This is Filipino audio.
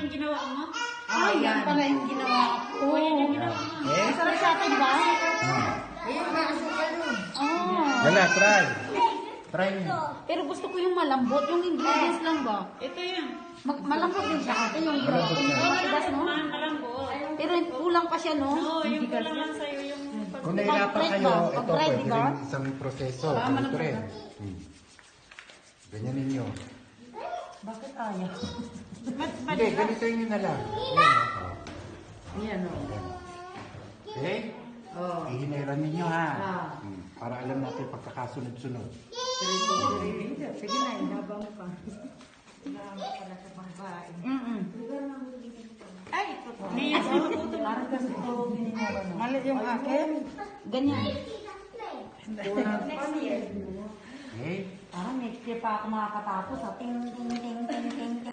yung ginawa mo? Ay, yan pala yung ginawa ko. Eh? Masarap sa atin ba? Ayun, may asukal yun. Wala, try. Try mo. Pero gusto ko yung malambot. Yung ingredients lang ba? Ito yun. Malambot din siya ate yung Malambot siya. matigas, no? Malambot. Pero kulang pa siya, no? Oo, yung kulang lang sa'yo yung Kung nahirapan kayo, ito Pag-try, pwede di ba? rin isang proseso. Ito rin. Ganyan ninyo. Bakit ayaw? Hindi, ganito yun na lang. Ayan, o. Okay? Oh. Ihiniran ninyo ha. Ah. Para alam natin pagkakasunod-sunod. Sige na, inabang mo pa. Ay, ito po. Parang kasi ito bininawa na. Mali yung akin. Ganyan. Okay? Parang next year pa ako makakatapos. Ting, ting, ting.